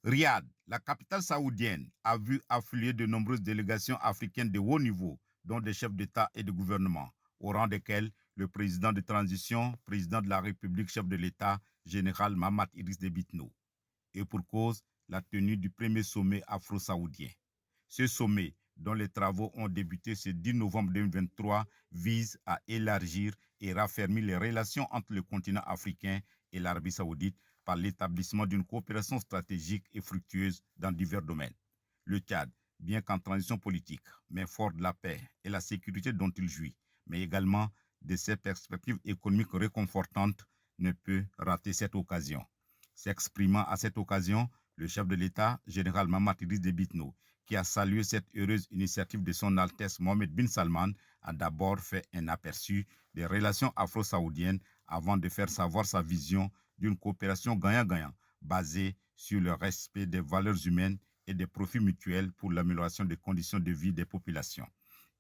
Riyad, la capitale saoudienne, a vu affluer de nombreuses délégations africaines de haut niveau, dont des chefs d'État et de gouvernement, au rang desquels le président de transition, président de la République, chef de l'État, général Mahamat Idriss Déby Itno. Et pour cause, la tenue du premier sommet afro-saoudien. Ce sommet, dont les travaux ont débuté ce 10 novembre 2023, vise à élargir et raffermir les relations entre le continent africain et l'Arabie saoudite par l'établissement d'une coopération stratégique et fructueuse dans divers domaines. Le Tchad, bien qu'en transition politique, mais fort de la paix et la sécurité dont il jouit, mais également de ses perspectives économiques réconfortantes, ne peut rater cette occasion. S'exprimant à cette occasion, le chef de l'État, général Mahamat Idriss Déby Itno, qui a salué cette heureuse initiative de son Altesse Mohammed bin Salman, a d'abord fait un aperçu des relations afro-saoudiennes avant de faire savoir sa vision d'une coopération gagnant-gagnant basée sur le respect des valeurs humaines et des profits mutuels pour l'amélioration des conditions de vie des populations.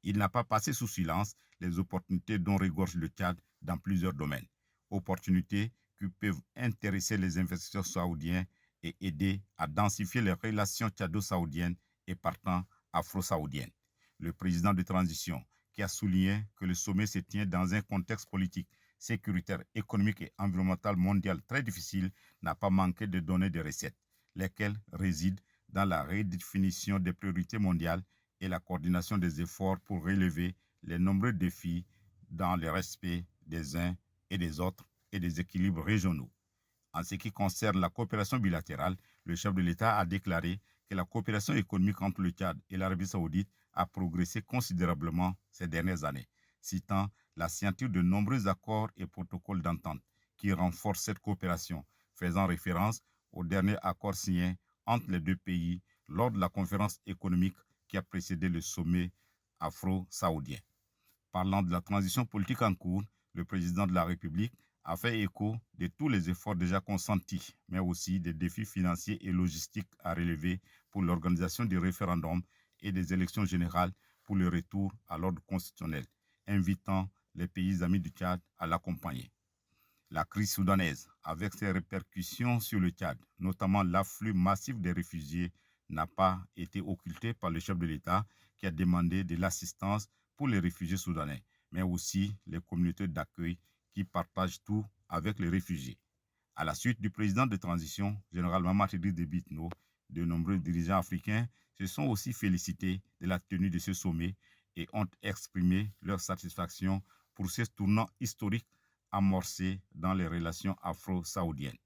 Il n'a pas passé sous silence les opportunités dont regorge le Tchad dans plusieurs domaines. Opportunités qui peuvent intéresser les investisseurs saoudiens et aider à densifier les relations tchado-saoudiennes et partant afro-saoudiennes. Le président de transition, qui a souligné que le sommet se tient dans un contexte politique, sécuritaire, économique et environnemental mondial très difficile, n'a pas manqué de donner des recettes, lesquelles résident dans la redéfinition des priorités mondiales et la coordination des efforts pour relever les nombreux défis dans le respect des uns et des autres et des équilibres régionaux. En ce qui concerne la coopération bilatérale, le chef de l'État a déclaré que la coopération économique entre le Tchad et l'Arabie saoudite a progressé considérablement ces dernières années, citant la signature de nombreux accords et protocoles d'entente qui renforcent cette coopération, faisant référence au dernier accord signé entre les deux pays lors de la conférence économique qui a précédé le sommet afro-saoudien. Parlant de la transition politique en cours, le président de la République a fait écho de tous les efforts déjà consentis, mais aussi des défis financiers et logistiques à relever pour l'organisation du référendum et des élections générales pour le retour à l'ordre constitutionnel, invitant les pays amis du Tchad à l'accompagner. La crise soudanaise, avec ses répercussions sur le Tchad, notamment l'afflux massif des réfugiés, n'a pas été occultée par le chef de l'État qui a demandé de l'assistance pour les réfugiés soudanais, mais aussi les communautés d'accueil qui partagent tout avec les réfugiés. À la suite du président de transition, général Mahamat Idriss Déby Itno, de nombreux dirigeants africains se sont aussi félicités de la tenue de ce sommet et ont exprimé leur satisfaction pour ce tournant historique amorcé dans les relations afro-saoudiennes.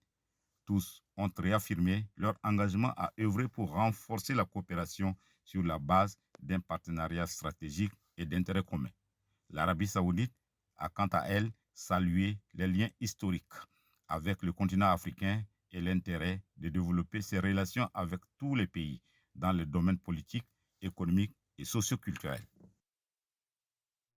Tous ont réaffirmé leur engagement à œuvrer pour renforcer la coopération sur la base d'un partenariat stratégique et d'intérêt commun. L'Arabie saoudite a quant à elle salué les liens historiques avec le continent africain et l'intérêt de développer ses relations avec tous les pays dans le domaine politique, économique et socioculturel.